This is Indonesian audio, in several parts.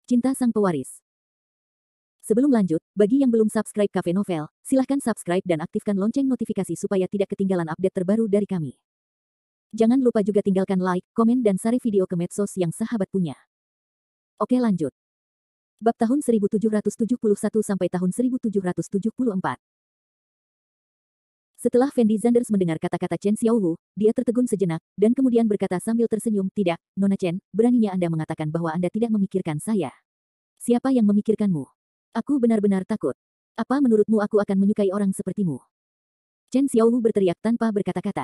Cinta Sang Pewaris. Sebelum lanjut, bagi yang belum subscribe Cafe Novel, silahkan subscribe dan aktifkan lonceng notifikasi supaya tidak ketinggalan update terbaru dari kami. Jangan lupa juga tinggalkan like, komen dan share video ke medsos yang sahabat punya. Oke lanjut. Bab tahun 1771 sampai tahun 1774. Setelah Fendi Zanders mendengar kata-kata Chen Xiaowu, dia tertegun sejenak, dan kemudian berkata sambil tersenyum, "Tidak, Nona Chen, beraninya Anda mengatakan bahwa Anda tidak memikirkan saya. Siapa yang memikirkanmu? Aku benar-benar takut. Apa menurutmu aku akan menyukai orang sepertimu?" Chen Xiaowu berteriak tanpa berkata-kata.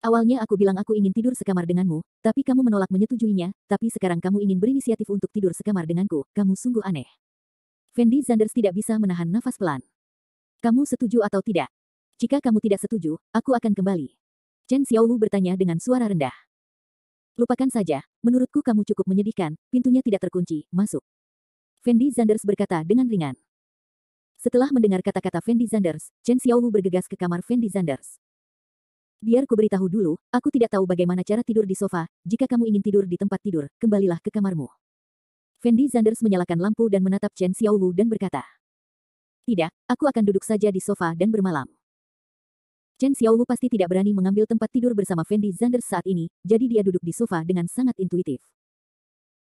"Awalnya aku bilang aku ingin tidur sekamar denganmu, tapi kamu menolak menyetujuinya, tapi sekarang kamu ingin berinisiatif untuk tidur sekamar denganku, kamu sungguh aneh." Fendi Zanders tidak bisa menahan nafas pelan. "Kamu setuju atau tidak? Jika kamu tidak setuju, aku akan kembali." Chen Xiaowu bertanya dengan suara rendah. "Lupakan saja, menurutku kamu cukup menyedihkan, pintunya tidak terkunci, masuk." Fendi Zanders berkata dengan ringan. Setelah mendengar kata-kata Fendi Zanders, Chen Xiaowu bergegas ke kamar Fendi Zanders. "Biar ku beritahu dulu, aku tidak tahu bagaimana cara tidur di sofa, jika kamu ingin tidur di tempat tidur, kembalilah ke kamarmu." Fendi Zanders menyalakan lampu dan menatap Chen Xiaowu dan berkata, "Tidak, aku akan duduk saja di sofa dan bermalam." Chen Xiaowu pasti tidak berani mengambil tempat tidur bersama Fendi Zanders saat ini, jadi dia duduk di sofa dengan sangat intuitif.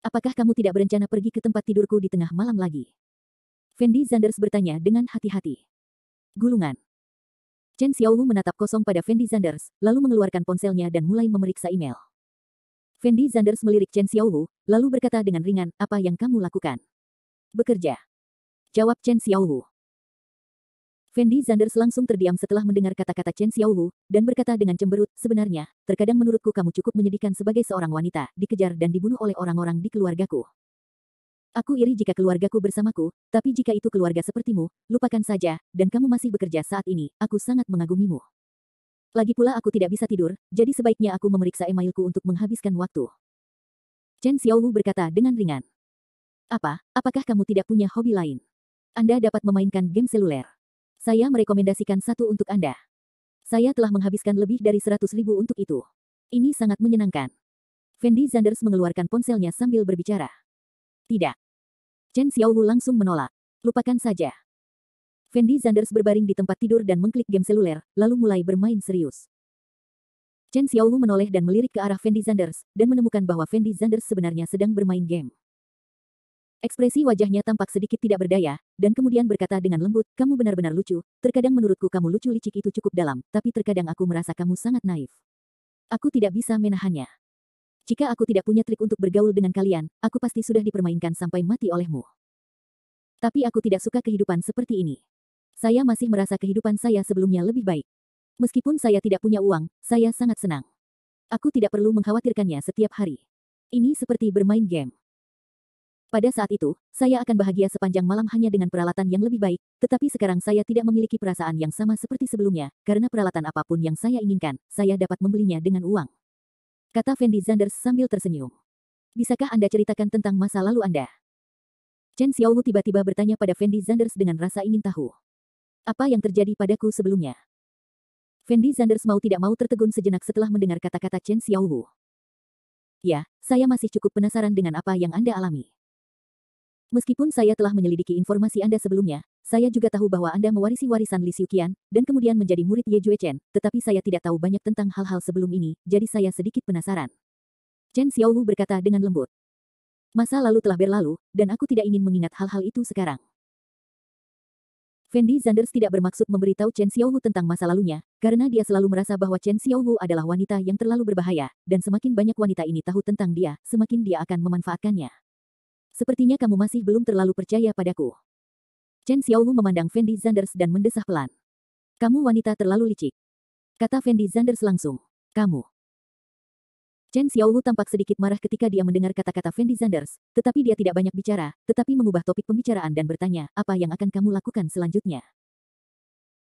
"Apakah kamu tidak berencana pergi ke tempat tidurku di tengah malam lagi?" Fendi Zanders bertanya dengan hati-hati. Gulungan. Chen Xiaowu menatap kosong pada Fendi Zanders, lalu mengeluarkan ponselnya dan mulai memeriksa email. Fendi Zanders melirik Chen Xiaowu, lalu berkata dengan ringan, "Apa yang kamu lakukan?" "Bekerja," jawab Chen Xiaowu. Fendi Zanders langsung terdiam setelah mendengar kata-kata Chen Xiaowu, dan berkata dengan cemberut, "Sebenarnya, terkadang menurutku kamu cukup menyedihkan sebagai seorang wanita, dikejar dan dibunuh oleh orang-orang di keluargaku. Aku iri jika keluargaku bersamaku, tapi jika itu keluarga sepertimu, lupakan saja, dan kamu masih bekerja saat ini, aku sangat mengagumimu. Lagi pula aku tidak bisa tidur, jadi sebaiknya aku memeriksa emailku untuk menghabiskan waktu." Chen Xiaowu berkata dengan ringan. Apakah kamu tidak punya hobi lain? Anda dapat memainkan game seluler. Saya merekomendasikan satu untuk Anda. Saya telah menghabiskan lebih dari 100.000 untuk itu. Ini sangat menyenangkan." Fendi Zanders mengeluarkan ponselnya sambil berbicara. "Tidak." Chen Xiaowu langsung menolak. "Lupakan saja." Fendi Zanders berbaring di tempat tidur dan mengklik game seluler, lalu mulai bermain serius. Chen Xiaowu menoleh dan melirik ke arah Fendi Zanders, dan menemukan bahwa Fendi Zanders sebenarnya sedang bermain game. Ekspresi wajahnya tampak sedikit tidak berdaya, dan kemudian berkata dengan lembut, "Kamu benar-benar lucu, terkadang menurutku kamu lucu licik itu cukup dalam, tapi terkadang aku merasa kamu sangat naif. Aku tidak bisa menahannya. Jika aku tidak punya trik untuk bergaul dengan kalian, aku pasti sudah dipermainkan sampai mati olehmu. Tapi aku tidak suka kehidupan seperti ini. Saya masih merasa kehidupan saya sebelumnya lebih baik. Meskipun saya tidak punya uang, saya sangat senang. Aku tidak perlu mengkhawatirkannya setiap hari. Ini seperti bermain game. Pada saat itu, saya akan bahagia sepanjang malam hanya dengan peralatan yang lebih baik, tetapi sekarang saya tidak memiliki perasaan yang sama seperti sebelumnya, karena peralatan apapun yang saya inginkan, saya dapat membelinya dengan uang," kata Fendi Zanders sambil tersenyum. "Bisakah Anda ceritakan tentang masa lalu Anda?" Chen Xiaowu tiba-tiba bertanya pada Fendi Zanders dengan rasa ingin tahu. "Apa yang terjadi padaku sebelumnya?" Fendi Zanders mau tidak mau tertegun sejenak setelah mendengar kata-kata Chen Xiaowu. "Ya, saya masih cukup penasaran dengan apa yang Anda alami. Meskipun saya telah menyelidiki informasi Anda sebelumnya, saya juga tahu bahwa Anda mewarisi warisan Li Xiuqian, dan kemudian menjadi murid Ye Juechen, tetapi saya tidak tahu banyak tentang hal-hal sebelum ini, jadi saya sedikit penasaran." Chen Xiaowu berkata dengan lembut. "Masa lalu telah berlalu, dan aku tidak ingin mengingat hal-hal itu sekarang." Fendi Zanders tidak bermaksud memberitahu Chen Xiaowu tentang masa lalunya, karena dia selalu merasa bahwa Chen Xiaowu adalah wanita yang terlalu berbahaya, dan semakin banyak wanita ini tahu tentang dia, semakin dia akan memanfaatkannya. "Sepertinya kamu masih belum terlalu percaya padaku." Chen Xiaowu memandang Fendi Zanders dan mendesah pelan. "Kamu wanita terlalu licik," kata Fendi Zanders langsung. "Kamu." Chen Xiaowu tampak sedikit marah ketika dia mendengar kata-kata Fendi Zanders, tetapi dia tidak banyak bicara, tetapi mengubah topik pembicaraan dan bertanya, "Apa yang akan kamu lakukan selanjutnya?"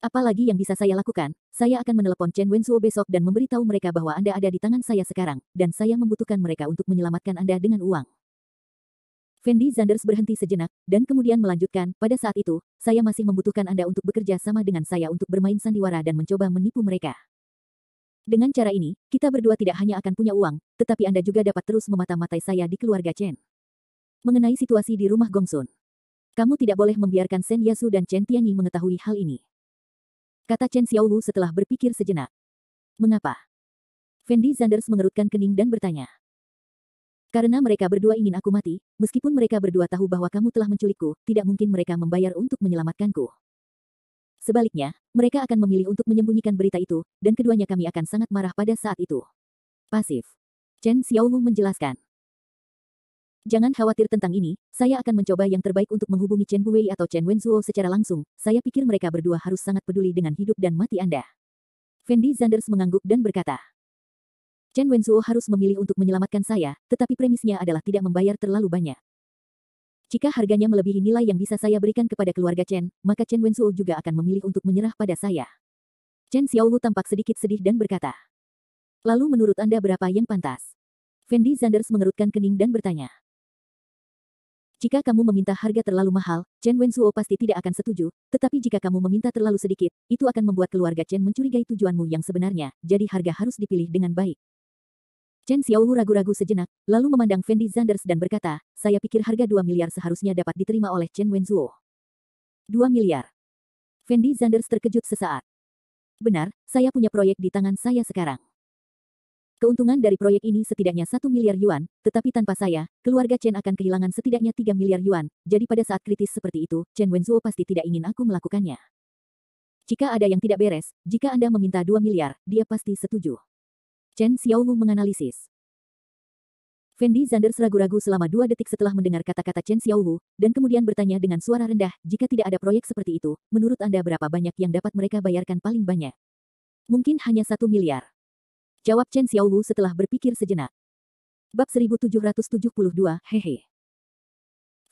"Apa lagi yang bisa saya lakukan? Saya akan menelepon Chen Wensuo besok dan memberitahu mereka bahwa Anda ada di tangan saya sekarang, dan saya membutuhkan mereka untuk menyelamatkan Anda dengan uang." Fendi Zanders berhenti sejenak, dan kemudian melanjutkan, "Pada saat itu, saya masih membutuhkan Anda untuk bekerja sama dengan saya untuk bermain sandiwara dan mencoba menipu mereka. Dengan cara ini, kita berdua tidak hanya akan punya uang, tetapi Anda juga dapat terus memata-matai saya di keluarga Chen." Mengenai situasi di rumah Gongsun. Kamu tidak boleh membiarkan Shen Yasu dan Chen Tianyi mengetahui hal ini. Kata Chen Xiaowu setelah berpikir sejenak. Mengapa? Fendi Zanders mengerutkan kening dan bertanya. Karena mereka berdua ingin aku mati, meskipun mereka berdua tahu bahwa kamu telah menculikku, tidak mungkin mereka membayar untuk menyelamatkanku. Sebaliknya, mereka akan memilih untuk menyembunyikan berita itu, dan keduanya kami akan sangat marah pada saat itu. Pasif. Chen Xiaowu menjelaskan. Jangan khawatir tentang ini, saya akan mencoba yang terbaik untuk menghubungi Chen Buwei atau Chen Wenzuo secara langsung, saya pikir mereka berdua harus sangat peduli dengan hidup dan mati Anda. Fendi Zanders mengangguk dan berkata. Chen Wenzuo harus memilih untuk menyelamatkan saya, tetapi premisnya adalah tidak membayar terlalu banyak. Jika harganya melebihi nilai yang bisa saya berikan kepada keluarga Chen, maka Chen Wenzuo juga akan memilih untuk menyerah pada saya. Chen Xiaowu tampak sedikit sedih dan berkata. Lalu menurut Anda berapa yang pantas? Fendi Zanders mengerutkan kening dan bertanya. Jika kamu meminta harga terlalu mahal, Chen Wenzuo pasti tidak akan setuju, tetapi jika kamu meminta terlalu sedikit, itu akan membuat keluarga Chen mencurigai tujuanmu yang sebenarnya, jadi harga harus dipilih dengan baik. Chen Xiaowu ragu-ragu sejenak, lalu memandang Fendi Zanders dan berkata, saya pikir harga 2 miliar seharusnya dapat diterima oleh Chen Wenzuo. 2 miliar. Fendi Zanders terkejut sesaat. Benar, saya punya proyek di tangan saya sekarang. Keuntungan dari proyek ini setidaknya 1 miliar yuan, tetapi tanpa saya, keluarga Chen akan kehilangan setidaknya 3 miliar yuan, jadi pada saat kritis seperti itu, Chen Wenzuo pasti tidak ingin aku melakukannya. Jika ada yang tidak beres, jika Anda meminta 2 miliar, dia pasti setuju. Chen Xiaowu menganalisis. Fendi Zanders ragu-ragu selama 2 detik setelah mendengar kata-kata Chen Xiaowu, dan kemudian bertanya dengan suara rendah, jika tidak ada proyek seperti itu, menurut Anda berapa banyak yang dapat mereka bayarkan paling banyak? Mungkin hanya 1 miliar. Jawab Chen Xiaowu setelah berpikir sejenak. Bab 1772, hehe.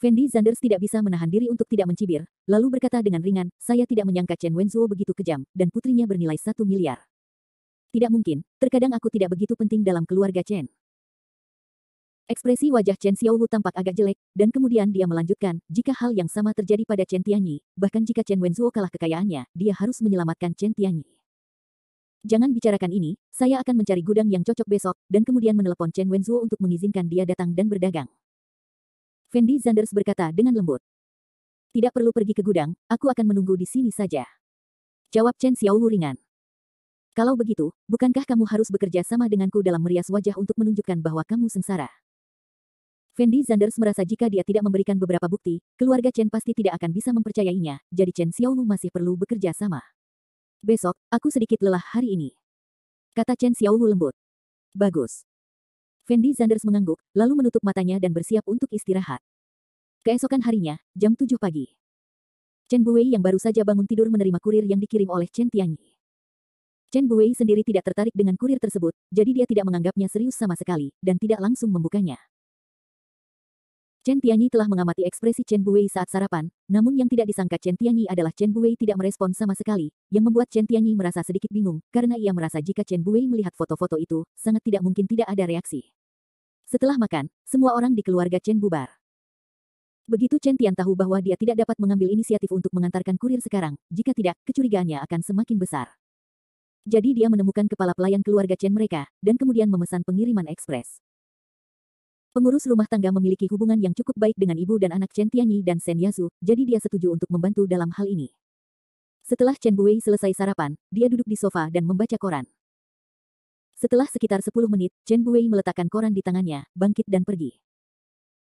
Fendi Zanders tidak bisa menahan diri untuk tidak mencibir, lalu berkata dengan ringan, saya tidak menyangka Chen Wenzuo begitu kejam, dan putrinya bernilai 1 miliar. Tidak mungkin, terkadang aku tidak begitu penting dalam keluarga Chen. Ekspresi wajah Chen Xiaowu tampak agak jelek, dan kemudian dia melanjutkan, jika hal yang sama terjadi pada Chen Tianyi, bahkan jika Chen Wenzuo kalah kekayaannya, dia harus menyelamatkan Chen Tianyi. Jangan bicarakan ini, saya akan mencari gudang yang cocok besok, dan kemudian menelepon Chen Wenzuo untuk mengizinkan dia datang dan berdagang. Fendi Zanders berkata dengan lembut. Tidak perlu pergi ke gudang, aku akan menunggu di sini saja. Jawab Chen Xiaowu ringan. Kalau begitu, bukankah kamu harus bekerja sama denganku dalam merias wajah untuk menunjukkan bahwa kamu sengsara? Fendi Zanders merasa jika dia tidak memberikan beberapa bukti, keluarga Chen pasti tidak akan bisa mempercayainya, jadi Chen Xiaowu masih perlu bekerja sama. Besok, aku sedikit lelah hari ini. Kata Chen Xiaowu lembut. Bagus. Fendi Zanders mengangguk, lalu menutup matanya dan bersiap untuk istirahat. Keesokan harinya, jam 7 pagi. Chen Buwei yang baru saja bangun tidur menerima kurir yang dikirim oleh Chen Tianyi. Chen Buwei sendiri tidak tertarik dengan kurir tersebut, jadi dia tidak menganggapnya serius sama sekali, dan tidak langsung membukanya. Chen Tianyi telah mengamati ekspresi Chen Buwei saat sarapan, namun yang tidak disangka Chen Tianyi adalah Chen Buwei tidak merespon sama sekali, yang membuat Chen Tianyi merasa sedikit bingung, karena ia merasa jika Chen Buwei melihat foto-foto itu, sangat tidak mungkin tidak ada reaksi. Setelah makan, semua orang di keluarga Chen bubar. Begitu Chen Tian tahu bahwa dia tidak dapat mengambil inisiatif untuk mengantarkan kurir sekarang, jika tidak, kecurigaannya akan semakin besar. Jadi dia menemukan kepala pelayan keluarga Chen mereka, dan kemudian memesan pengiriman ekspres. Pengurus rumah tangga memiliki hubungan yang cukup baik dengan ibu dan anak Chen Tianyi dan Shen Yasu, jadi dia setuju untuk membantu dalam hal ini. Setelah Chen Buwei selesai sarapan, dia duduk di sofa dan membaca koran. Setelah sekitar 10 menit, Chen Buwei meletakkan koran di tangannya, bangkit dan pergi.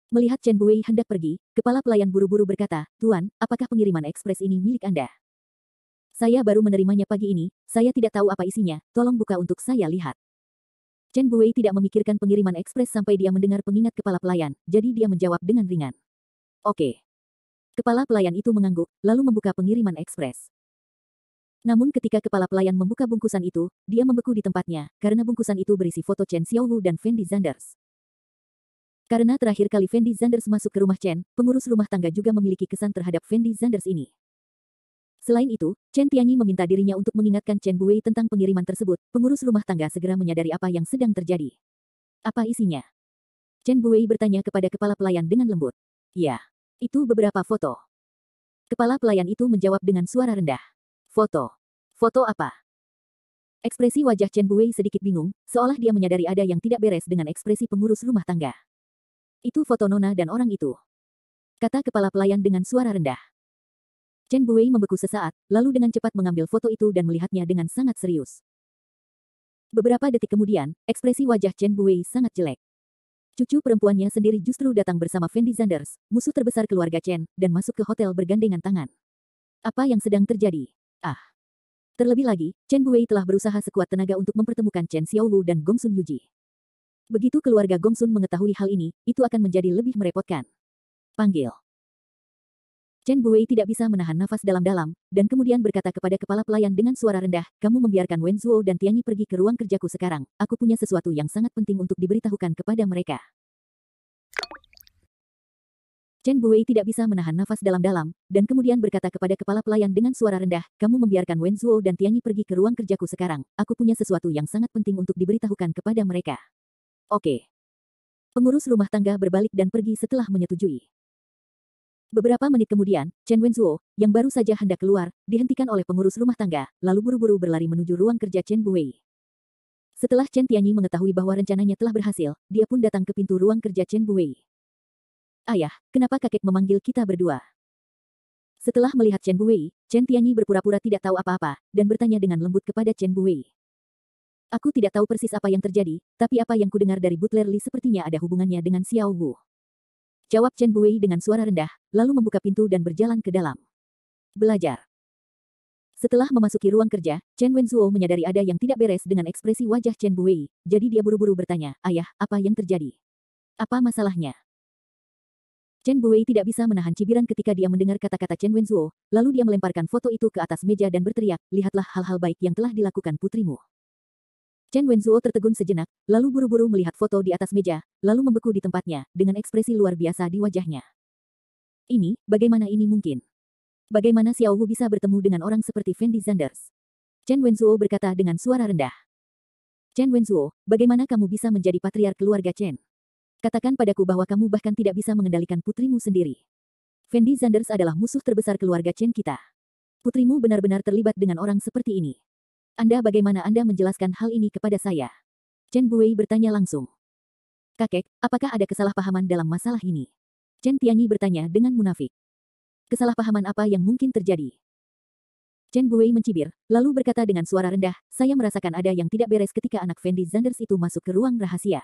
Melihat Chen Buwei hendak pergi, kepala pelayan buru-buru berkata, Tuan, apakah pengiriman ekspres ini milik Anda? Saya baru menerimanya pagi ini, saya tidak tahu apa isinya, tolong buka untuk saya lihat. Chen Buwei tidak memikirkan pengiriman ekspres sampai dia mendengar pengingat kepala pelayan, jadi dia menjawab dengan ringan. Oke. Kepala pelayan itu mengangguk, lalu membuka pengiriman ekspres. Namun ketika kepala pelayan membuka bungkusan itu, dia membeku di tempatnya, karena bungkusan itu berisi foto Chen Xiaowu dan Fendi Zanders. Karena terakhir kali Fendi Zanders masuk ke rumah Chen, pengurus rumah tangga juga memiliki kesan terhadap Fendi Zanders ini. Selain itu, Chen Tianyi meminta dirinya untuk mengingatkan Chen Buwei tentang pengiriman tersebut. Pengurus rumah tangga segera menyadari apa yang sedang terjadi. Apa isinya? Chen Buwei bertanya kepada kepala pelayan dengan lembut. Ya, itu beberapa foto. Kepala pelayan itu menjawab dengan suara rendah. Foto. Foto apa? Ekspresi wajah Chen Buwei sedikit bingung, seolah dia menyadari ada yang tidak beres dengan ekspresi pengurus rumah tangga. Itu foto Nona dan orang itu, kata kepala pelayan dengan suara rendah. Chen Buwei membeku sesaat, lalu dengan cepat mengambil foto itu dan melihatnya dengan sangat serius. Beberapa detik kemudian, ekspresi wajah Chen Buwei sangat jelek. Cucu perempuannya sendiri justru datang bersama Fendi Zanders, musuh terbesar keluarga Chen, dan masuk ke hotel bergandengan tangan. Apa yang sedang terjadi? Ah! Terlebih lagi, Chen Buwei telah berusaha sekuat tenaga untuk mempertemukan Chen Xiaowu dan Gong Sun Yuji. Begitu keluarga Gong Sun mengetahui hal ini, itu akan menjadi lebih merepotkan. Panggil. Chen Buwei tidak bisa menahan nafas dalam-dalam, dan kemudian berkata kepada kepala pelayan dengan suara rendah, kamu membiarkan Wen Zhuo dan Tianyi pergi ke ruang kerjaku sekarang, aku punya sesuatu yang sangat penting untuk diberitahukan kepada mereka. Chen Buwei tidak bisa menahan nafas dalam-dalam, dan kemudian berkata kepada kepala pelayan dengan suara rendah, kamu membiarkan Wen Zhuo dan Tianyi pergi ke ruang kerjaku sekarang, aku punya sesuatu yang sangat penting untuk diberitahukan kepada mereka. Oke. Pengurus rumah tangga berbalik dan pergi setelah menyetujui. Beberapa menit kemudian, Chen Wenzhuo, yang baru saja hendak keluar, dihentikan oleh pengurus rumah tangga, lalu buru-buru berlari menuju ruang kerja Chen Buwei. Setelah Chen Tianyi mengetahui bahwa rencananya telah berhasil, dia pun datang ke pintu ruang kerja Chen Buwei. Ayah, kenapa kakek memanggil kita berdua? Setelah melihat Chen Buwei, Chen Tianyi berpura-pura tidak tahu apa-apa, dan bertanya dengan lembut kepada Chen Buwei. Aku tidak tahu persis apa yang terjadi, tapi apa yang kudengar dari Butler Li sepertinya ada hubungannya dengan Xiao Wu. Jawab Chen Buwei dengan suara rendah, lalu membuka pintu dan berjalan ke dalam. Belajar. Setelah memasuki ruang kerja, Chen Wenzhuo menyadari ada yang tidak beres dengan ekspresi wajah Chen Buwei, jadi dia buru-buru bertanya, ayah, apa yang terjadi? Apa masalahnya? Chen Buwei tidak bisa menahan cibiran ketika dia mendengar kata-kata Chen Wenzhuo, lalu dia melemparkan foto itu ke atas meja dan berteriak, lihatlah hal-hal baik yang telah dilakukan putrimu. Chen Wenzhuo tertegun sejenak, lalu buru-buru melihat foto di atas meja, lalu membeku di tempatnya, dengan ekspresi luar biasa di wajahnya. Ini, bagaimana ini mungkin? Bagaimana Xiao Wu bisa bertemu dengan orang seperti Fendi Zanders? Chen Wenzhuo berkata dengan suara rendah. Chen Wenzhuo, bagaimana kamu bisa menjadi patriark keluarga Chen? Katakan padaku bahwa kamu bahkan tidak bisa mengendalikan putrimu sendiri. Fendi Zanders adalah musuh terbesar keluarga Chen kita. Putrimu benar-benar terlibat dengan orang seperti ini. Bagaimana Anda menjelaskan hal ini kepada saya? Chen Buwei bertanya langsung. Kakek, apakah ada kesalahpahaman dalam masalah ini? Chen Tianyi bertanya dengan munafik. Kesalahpahaman apa yang mungkin terjadi? Chen Buwei mencibir, lalu berkata dengan suara rendah, saya merasakan ada yang tidak beres ketika anak Fendi Zanders itu masuk ke ruang rahasia.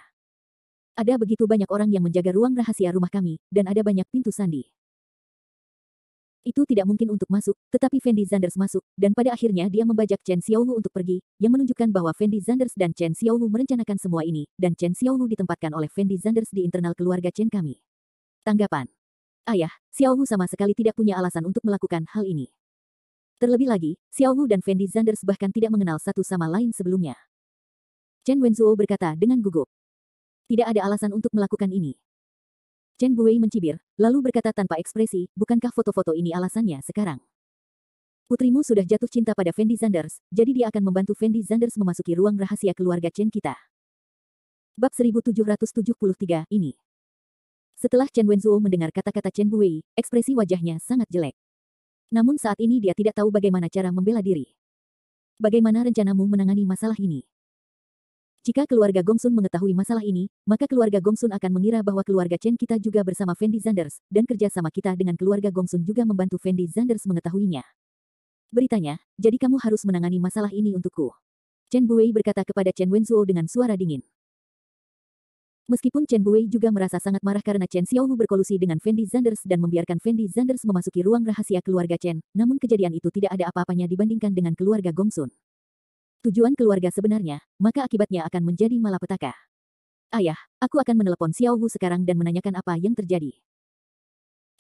Ada begitu banyak orang yang menjaga ruang rahasia rumah kami, dan ada banyak pintu sandi. Itu tidak mungkin untuk masuk, tetapi Fendi Zanders masuk, dan pada akhirnya dia membajak Chen Xiaowu untuk pergi, yang menunjukkan bahwa Fendi Zanders dan Chen Xiaowu merencanakan semua ini, dan Chen Xiaowu ditempatkan oleh Fendi Zanders di internal keluarga Chen kami. Tanggapan. Ayah, Xiaowu sama sekali tidak punya alasan untuk melakukan hal ini. Terlebih lagi, Xiaowu dan Fendi Zanders bahkan tidak mengenal satu sama lain sebelumnya. Chen Wenzhuo berkata dengan gugup. Tidak ada alasan untuk melakukan ini. Chen Buwei mencibir, lalu berkata tanpa ekspresi, bukankah foto-foto ini alasannya sekarang? Putrimu sudah jatuh cinta pada Fendi Zanders, jadi dia akan membantu Fendi Zanders memasuki ruang rahasia keluarga Chen kita. Bab 1773 ini. Setelah Chen Wenzhuo mendengar kata-kata Chen Buwei, ekspresi wajahnya sangat jelek. Namun saat ini dia tidak tahu bagaimana cara membela diri. Bagaimana rencanamu menangani masalah ini? Jika keluarga Gongsun mengetahui masalah ini, maka keluarga Gongsun akan mengira bahwa keluarga Chen kita juga bersama Fendi Zanders, dan kerja sama kita dengan keluarga Gongsun juga membantu Fendi Zanders mengetahuinya. Beritanya, jadi kamu harus menangani masalah ini untukku. Chen Buwei berkata kepada Chen Wenzhuo dengan suara dingin. Meskipun Chen Buwei juga merasa sangat marah karena Chen Xiaowu berkolusi dengan Fendi Zanders dan membiarkan Fendi Zanders memasuki ruang rahasia keluarga Chen, namun kejadian itu tidak ada apa-apanya dibandingkan dengan keluarga Gongsun. Tujuan keluarga sebenarnya, maka akibatnya akan menjadi malapetaka. Ayah, aku akan menelepon Xiao Wu sekarang dan menanyakan apa yang terjadi.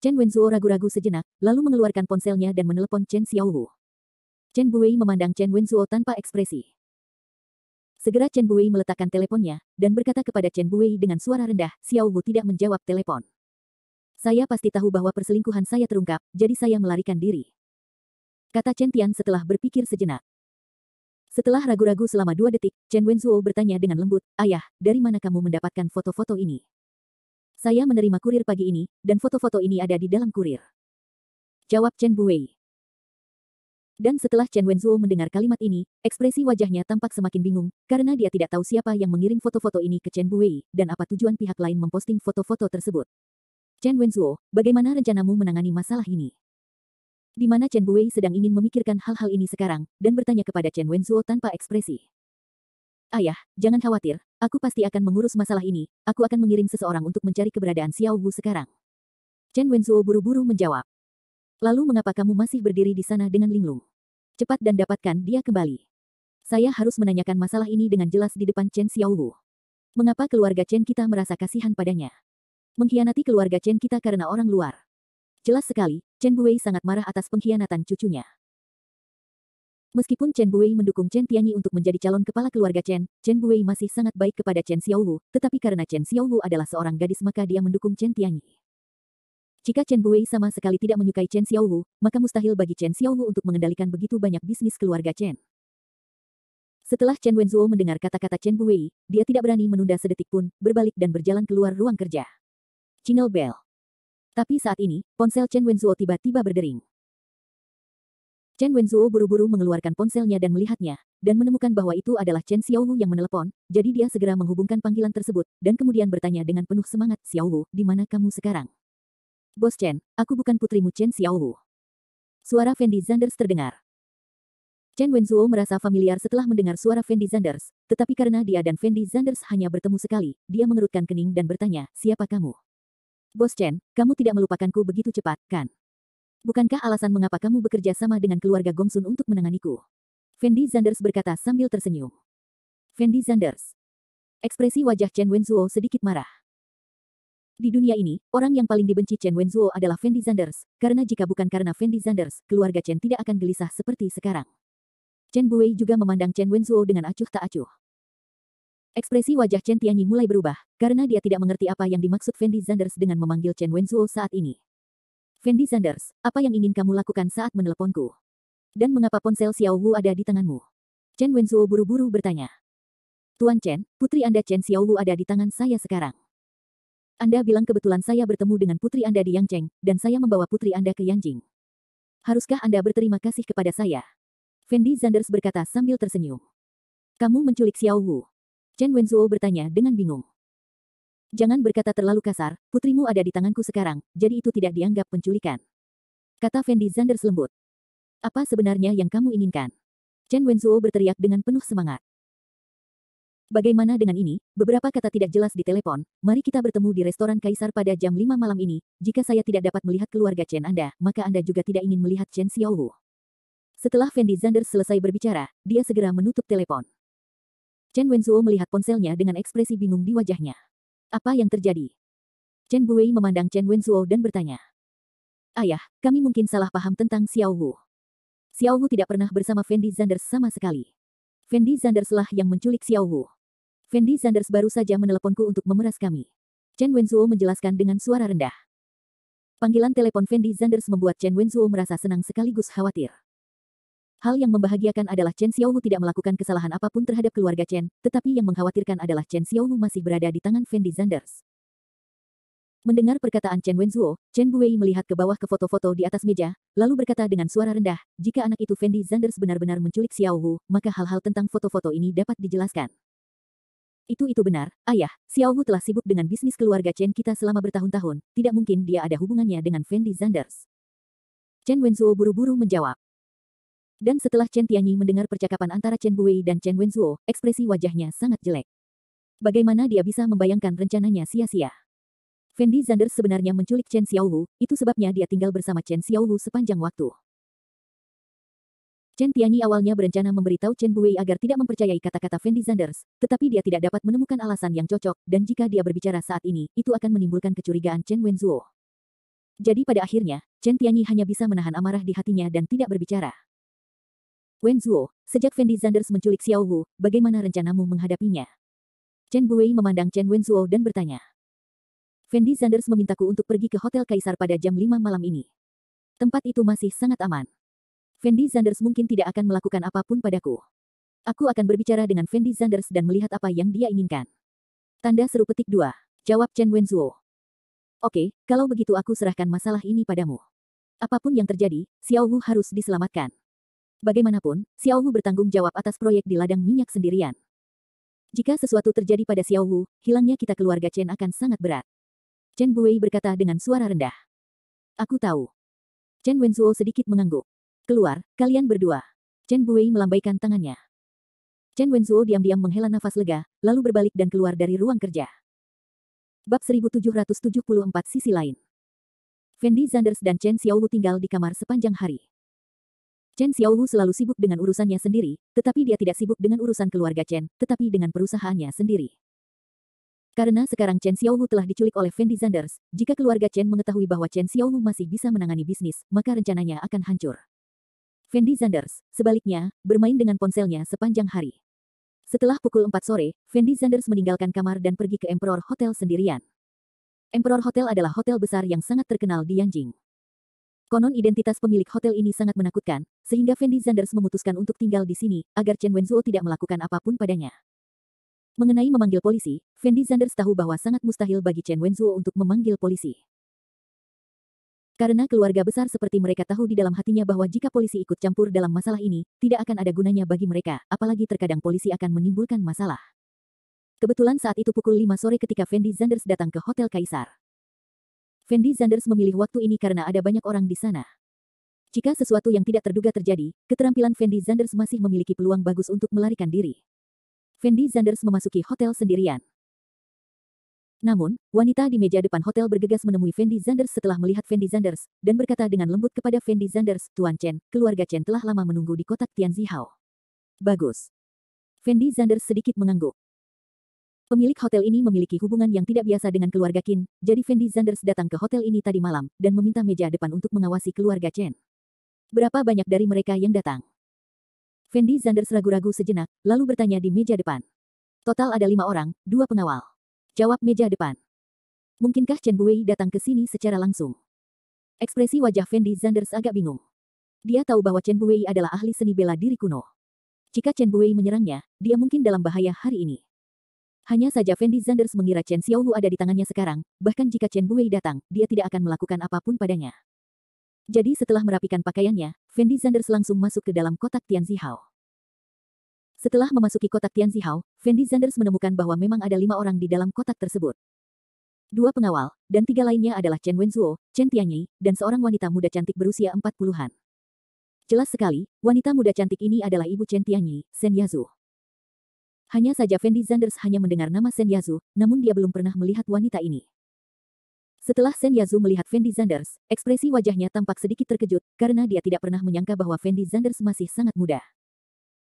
Chen Wenzhuo ragu-ragu sejenak, lalu mengeluarkan ponselnya dan menelepon Chen Xiao Wu. Chen Buwei memandang Chen Wenzhuo tanpa ekspresi. Segera Chen Buwei meletakkan teleponnya, dan berkata kepada Chen Buwei dengan suara rendah, Xiao Wu tidak menjawab telepon. Saya pasti tahu bahwa perselingkuhan saya terungkap, jadi saya melarikan diri. Kata Chen Tian setelah berpikir sejenak. Setelah ragu-ragu selama 2 detik, Chen Wenzhuo bertanya dengan lembut, ayah, dari mana kamu mendapatkan foto-foto ini? Saya menerima kurir pagi ini, dan foto-foto ini ada di dalam kurir. Jawab Chen Buwei. Dan setelah Chen Wenzuo mendengar kalimat ini, ekspresi wajahnya tampak semakin bingung, karena dia tidak tahu siapa yang mengirim foto-foto ini ke Chen Buwei, dan apa tujuan pihak lain memposting foto-foto tersebut. Chen Wenzuo, bagaimana rencanamu menangani masalah ini? Di mana Chen Buwei sedang ingin memikirkan hal-hal ini sekarang, dan bertanya kepada Chen Wenzuo tanpa ekspresi. Ayah, jangan khawatir, aku pasti akan mengurus masalah ini, aku akan mengirim seseorang untuk mencari keberadaan Xiao Wu sekarang. Chen Wenzuo buru-buru menjawab. Lalu mengapa kamu masih berdiri di sana dengan linglung? Cepat dan dapatkan dia kembali. Saya harus menanyakan masalah ini dengan jelas di depan Chen Xiaowu. Mengapa keluarga Chen kita merasa kasihan padanya? Mengkhianati keluarga Chen kita karena orang luar. Jelas sekali, Chen Buwei sangat marah atas pengkhianatan cucunya. Meskipun Chen Buwei mendukung Chen Tianyi untuk menjadi calon kepala keluarga Chen, Chen Buwei masih sangat baik kepada Chen Xiaowu, tetapi karena Chen Xiaowu adalah seorang gadis maka dia mendukung Chen Tianyi. Jika Chen Buwei sama sekali tidak menyukai Chen Xiaowu, maka mustahil bagi Chen Xiaowu untuk mengendalikan begitu banyak bisnis keluarga Chen. Setelah Chen Wenzuo mendengar kata-kata Chen Buwei, dia tidak berani menunda sedetik pun, berbalik dan berjalan keluar ruang kerja. Jingle bell. Tapi saat ini, ponsel Chen Wenzuo tiba-tiba berdering. Chen Wenzuo buru-buru mengeluarkan ponselnya dan melihatnya, dan menemukan bahwa itu adalah Chen Xiaowu yang menelepon, jadi dia segera menghubungkan panggilan tersebut, dan kemudian bertanya dengan penuh semangat, Xiaowu, di mana kamu sekarang? Bos Chen, aku bukan putrimu Chen Xiaowu. Suara Fendi Zanders terdengar. Chen Wenzuo merasa familiar setelah mendengar suara Fendi Zanders, tetapi karena dia dan Fendi Zanders hanya bertemu sekali, dia mengerutkan kening dan bertanya, siapa kamu? Bos Chen, kamu tidak melupakanku begitu cepat, kan? Bukankah alasan mengapa kamu bekerja sama dengan keluarga Gongsun untuk menanganiku? Fendi Zanders berkata sambil tersenyum. Fendi Zanders. Ekspresi wajah Chen Wenzuo sedikit marah. Di dunia ini, orang yang paling dibenci Chen Wenzuo adalah Fendi Zanders, karena jika bukan karena Fendi Zanders, keluarga Chen tidak akan gelisah seperti sekarang. Chen Buwei juga memandang Chen Wenzuo dengan acuh tak acuh. Ekspresi wajah Chen Tianyi mulai berubah, karena dia tidak mengerti apa yang dimaksud Fendi Zanders dengan memanggil Chen Wenzuo saat ini. Fendi Zanders, apa yang ingin kamu lakukan saat meneleponku? Dan mengapa ponsel Xiao Wu ada di tanganmu? Chen Wenzuo buru-buru bertanya. Tuan Chen, putri Anda Chen Xiao Wu ada di tangan saya sekarang. Anda bilang kebetulan saya bertemu dengan putri Anda di Yangcheng, dan saya membawa putri Anda ke Yanjing. Haruskah Anda berterima kasih kepada saya? Fendi Zanders berkata sambil tersenyum. Kamu menculik Xiao Wu? Chen Wenzuo bertanya dengan bingung. Jangan berkata terlalu kasar, putrimu ada di tanganku sekarang, jadi itu tidak dianggap penculikan. Kata Fendi Zanders lembut. Apa sebenarnya yang kamu inginkan? Chen Wenzuo berteriak dengan penuh semangat. Bagaimana dengan ini? Beberapa kata tidak jelas di telepon. Mari kita bertemu di restoran Kaisar pada jam 5 malam ini. Jika saya tidak dapat melihat keluarga Chen Anda, maka Anda juga tidak ingin melihat Chen Xiaowu. Setelah Fendi Zanders selesai berbicara, dia segera menutup telepon. Chen Wenzuo melihat ponselnya dengan ekspresi bingung di wajahnya. Apa yang terjadi? Chen Buwei memandang Chen Wenzuo dan bertanya. Ayah, kami mungkin salah paham tentang Xiao Wu. Xiao Wu tidak pernah bersama Fendi Zanders sama sekali. Fendi Zanders lah yang menculik Xiao Wu. Fendi Zanders baru saja meneleponku untuk memeras kami. Chen Wenzuo menjelaskan dengan suara rendah. Panggilan telepon Fendi Zanders membuat Chen Wenzuo merasa senang sekaligus khawatir. Hal yang membahagiakan adalah Chen Xiaowu tidak melakukan kesalahan apapun terhadap keluarga Chen, tetapi yang mengkhawatirkan adalah Chen Xiaowu masih berada di tangan Fendi Zanders. Mendengar perkataan Chen Wenzuo, Chen Buwei melihat ke bawah ke foto-foto di atas meja, lalu berkata dengan suara rendah, jika anak itu Fendi Zanders benar-benar menculik Xiao Wu, maka hal-hal tentang foto-foto ini dapat dijelaskan. Itu benar, ayah, Xiao Wu telah sibuk dengan bisnis keluarga Chen kita selama bertahun-tahun, tidak mungkin dia ada hubungannya dengan Fendi Zanders. Chen Wenzuo buru-buru menjawab. Dan setelah Chen Tianyi mendengar percakapan antara Chen Buwei dan Chen Wenzuo, ekspresi wajahnya sangat jelek. Bagaimana dia bisa membayangkan rencananya sia-sia? Fendi Zanders sebenarnya menculik Chen Xiaowu, itu sebabnya dia tinggal bersama Chen Xiaowu sepanjang waktu. Chen Tianyi awalnya berencana memberitahu Chen Buwei agar tidak mempercayai kata-kata Fendi Zanders, tetapi dia tidak dapat menemukan alasan yang cocok, dan jika dia berbicara saat ini, itu akan menimbulkan kecurigaan Chen Wenzuo. Jadi pada akhirnya, Chen Tianyi hanya bisa menahan amarah di hatinya dan tidak berbicara. Wenzuo, sejak Fendi Zanders menculik Xiao Wu, bagaimana rencanamu menghadapinya? Chen Buwei memandang Chen Wenzuo dan bertanya. Fendi Zanders memintaku untuk pergi ke Hotel Kaisar pada jam 5 malam ini. Tempat itu masih sangat aman. Fendi Zanders mungkin tidak akan melakukan apapun padaku. Aku akan berbicara dengan Fendi Zanders dan melihat apa yang dia inginkan. Tanda seru petik 2. Jawab Chen Wenzuo. Oke, kalau begitu aku serahkan masalah ini padamu. Apapun yang terjadi, Xiao Wu harus diselamatkan. Bagaimanapun, Xiao Wu bertanggung jawab atas proyek di ladang minyak sendirian. Jika sesuatu terjadi pada Xiao Wu, hilangnya kita keluarga Chen akan sangat berat. Chen Buwei berkata dengan suara rendah. Aku tahu. Chen Wenzuo sedikit mengangguk. Keluar, kalian berdua. Chen Buwei melambaikan tangannya. Chen Wenzuo diam-diam menghela nafas lega, lalu berbalik dan keluar dari ruang kerja. Bab 1774 sisi lain. Fendi Zanders dan Chen Xiaowu tinggal di kamar sepanjang hari. Chen Xiaowu selalu sibuk dengan urusannya sendiri, tetapi dia tidak sibuk dengan urusan keluarga Chen, tetapi dengan perusahaannya sendiri. Karena sekarang Chen Xiaowu telah diculik oleh Fendi Zanders, jika keluarga Chen mengetahui bahwa Chen Xiaowu masih bisa menangani bisnis, maka rencananya akan hancur. Fendi Zanders, sebaliknya, bermain dengan ponselnya sepanjang hari. Setelah pukul 4 sore, Fendi Zanders meninggalkan kamar dan pergi ke Emperor Hotel sendirian. Emperor Hotel adalah hotel besar yang sangat terkenal di Yanjing. Konon identitas pemilik hotel ini sangat menakutkan, sehingga Fendi Zanders memutuskan untuk tinggal di sini, agar Chen Wenzuo tidak melakukan apapun padanya. Mengenai memanggil polisi, Fendi Zanders tahu bahwa sangat mustahil bagi Chen Wenzuo untuk memanggil polisi. Karena keluarga besar seperti mereka tahu di dalam hatinya bahwa jika polisi ikut campur dalam masalah ini, tidak akan ada gunanya bagi mereka, apalagi terkadang polisi akan menimbulkan masalah. Kebetulan saat itu pukul 5 sore ketika Fendi Zanders datang ke Hotel Kaisar. Fendi Zanders memilih waktu ini karena ada banyak orang di sana. Jika sesuatu yang tidak terduga terjadi, keterampilan Fendi Zanders masih memiliki peluang bagus untuk melarikan diri. Fendi Zanders memasuki hotel sendirian. Namun, wanita di meja depan hotel bergegas menemui Fendi Zanders setelah melihat Fendi Zanders, dan berkata dengan lembut kepada Fendi Zanders, Tuan Chen, keluarga Chen telah lama menunggu di kotak Tianzihao. Bagus. Fendi Zanders sedikit mengangguk. Pemilik hotel ini memiliki hubungan yang tidak biasa dengan keluarga Qin, jadi Fendi Zanders datang ke hotel ini tadi malam, dan meminta meja depan untuk mengawasi keluarga Chen. Berapa banyak dari mereka yang datang? Fendi Zanders ragu-ragu sejenak, lalu bertanya di meja depan. Total ada 5 orang, 2 pengawal. Jawab meja depan. Mungkinkah Chen Buwei datang ke sini secara langsung? Ekspresi wajah Fendi Zanders agak bingung. Dia tahu bahwa Chen Buwei adalah ahli seni bela diri kuno. Jika Chen Buwei menyerangnya, dia mungkin dalam bahaya hari ini. Hanya saja Fendi Zanders mengira Chen Xiaowu ada di tangannya sekarang, bahkan jika Chen Buwei datang, dia tidak akan melakukan apapun padanya. Jadi setelah merapikan pakaiannya, Fendi Zanders langsung masuk ke dalam kotak Tianzihao. Setelah memasuki kotak Tianzihao, Fendi Zanders menemukan bahwa memang ada 5 orang di dalam kotak tersebut. 2 pengawal, dan 3 lainnya adalah Chen Wenzuo, Chen Tianyi, dan seorang wanita muda cantik berusia 40-an. Jelas sekali, wanita muda cantik ini adalah ibu Chen Tianyi, Sen Yazu. Hanya saja Fendi Zanders hanya mendengar nama Sen Yazu, namun dia belum pernah melihat wanita ini. Setelah Sen Yazu melihat Fendi Zanders, ekspresi wajahnya tampak sedikit terkejut, karena dia tidak pernah menyangka bahwa Fendi Zanders masih sangat muda.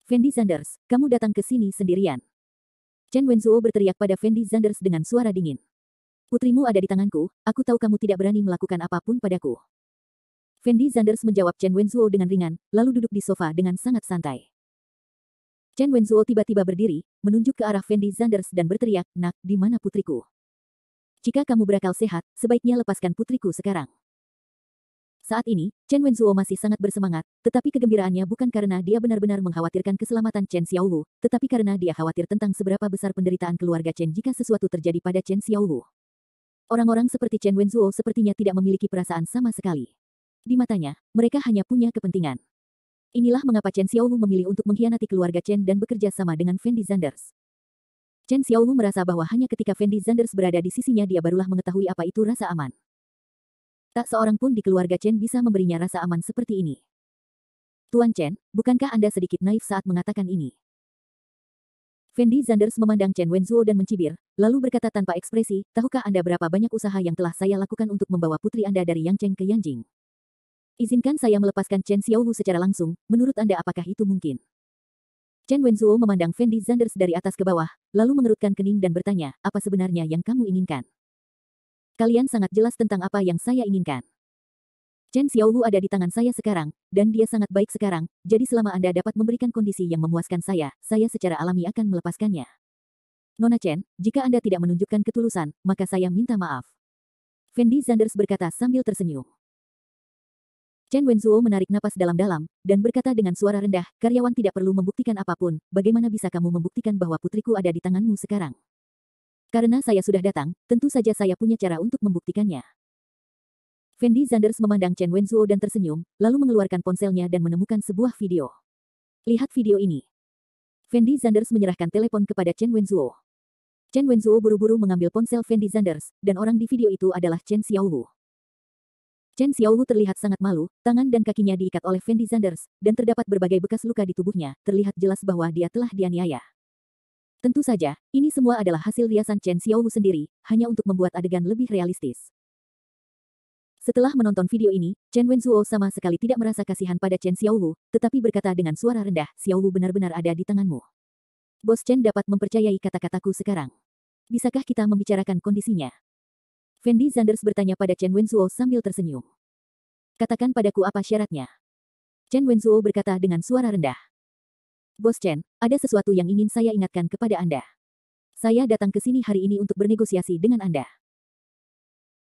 Fendi Zanders, kamu datang ke sini sendirian. Chen Wenzuo berteriak pada Fendi Zanders dengan suara dingin. Putrimu ada di tanganku, aku tahu kamu tidak berani melakukan apapun padaku. Fendi Zanders menjawab Chen Wenzuo dengan ringan, lalu duduk di sofa dengan sangat santai. Chen Wenzuo tiba-tiba berdiri, menunjuk ke arah Fendi Zanders dan berteriak, Nak, di mana putriku? Jika kamu berakal sehat, sebaiknya lepaskan putriku sekarang. Saat ini, Chen Wenzuo masih sangat bersemangat, tetapi kegembiraannya bukan karena dia benar-benar mengkhawatirkan keselamatan Chen Xiaowu, tetapi karena dia khawatir tentang seberapa besar penderitaan keluarga Chen jika sesuatu terjadi pada Chen Xiaowu. Orang-orang seperti Chen Wenzuo sepertinya tidak memiliki perasaan sama sekali. Di matanya, mereka hanya punya kepentingan. Inilah mengapa Chen Xiaowu memilih untuk mengkhianati keluarga Chen dan bekerja sama dengan Fendi Zanders. Chen Xiaowu merasa bahwa hanya ketika Fendi Zanders berada di sisinya dia barulah mengetahui apa itu rasa aman. Tak seorang pun di keluarga Chen bisa memberinya rasa aman seperti ini. Tuan Chen, bukankah Anda sedikit naif saat mengatakan ini? Fendi Zanders memandang Chen Wenzuo dan mencibir, lalu berkata tanpa ekspresi, tahukah Anda berapa banyak usaha yang telah saya lakukan untuk membawa putri Anda dari Yangcheng ke Yanjing? Izinkan saya melepaskan Chen Xiaowu secara langsung, menurut Anda apakah itu mungkin? Chen Wenzuo memandang Fendi Zanders dari atas ke bawah, lalu mengerutkan kening dan bertanya, apa sebenarnya yang kamu inginkan? Kalian sangat jelas tentang apa yang saya inginkan. Chen Xiaowu ada di tangan saya sekarang, dan dia sangat baik sekarang, jadi selama Anda dapat memberikan kondisi yang memuaskan saya secara alami akan melepaskannya. Nona Chen, jika Anda tidak menunjukkan ketulusan, maka saya minta maaf. Fendi Zanders berkata sambil tersenyum. Chen Wenzuo menarik napas dalam-dalam, dan berkata dengan suara rendah, karyawan tidak perlu membuktikan apapun, bagaimana bisa kamu membuktikan bahwa putriku ada di tanganmu sekarang? Karena saya sudah datang, tentu saja saya punya cara untuk membuktikannya. Fendi Zanders memandang Chen Wenzuo dan tersenyum, lalu mengeluarkan ponselnya dan menemukan sebuah video. Lihat video ini. Fendi Zanders menyerahkan telepon kepada Chen Wenzuo. Chen Wenzuo buru-buru mengambil ponsel Fendi Zanders, dan orang di video itu adalah Chen Xiaowu. Chen Xiaowu terlihat sangat malu, tangan dan kakinya diikat oleh Fendi Zanders, dan terdapat berbagai bekas luka di tubuhnya, terlihat jelas bahwa dia telah dianiaya. Tentu saja, ini semua adalah hasil riasan Chen Xiaowu sendiri, hanya untuk membuat adegan lebih realistis. Setelah menonton video ini, Chen Wenzuo sama sekali tidak merasa kasihan pada Chen Xiaowu, tetapi berkata dengan suara rendah, Xiaowu benar-benar ada di tanganmu. Bos Chen dapat mempercayai kata-kataku sekarang. Bisakah kita membicarakan kondisinya? Fendi Zanders bertanya pada Chen Wenzuo sambil tersenyum. Katakan padaku apa syaratnya. Chen Wenzuo berkata dengan suara rendah. Bos Chen, ada sesuatu yang ingin saya ingatkan kepada Anda. Saya datang ke sini hari ini untuk bernegosiasi dengan Anda.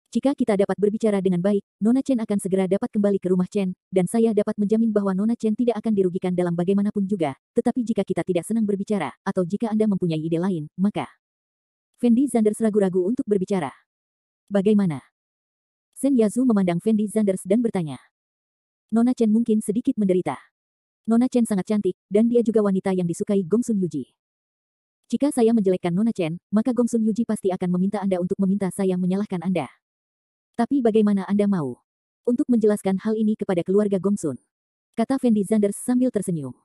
Jika kita dapat berbicara dengan baik, Nona Chen akan segera dapat kembali ke rumah Chen, dan saya dapat menjamin bahwa Nona Chen tidak akan dirugikan dalam bagaimanapun juga, tetapi jika kita tidak senang berbicara, atau jika Anda mempunyai ide lain, maka... Fendi Zanders ragu-ragu untuk berbicara. Bagaimana? Sen Yazu memandang Fendi Zanders dan bertanya. Nona Chen mungkin sedikit menderita. Nona Chen sangat cantik, dan dia juga wanita yang disukai Gongsun Yuji. Jika saya menjelekkan Nona Chen, maka Gongsun Yuji pasti akan meminta Anda untuk meminta saya menyalahkan Anda. Tapi bagaimana Anda mau untuk menjelaskan hal ini kepada keluarga Gongsun? Kata Fendi Zanders sambil tersenyum.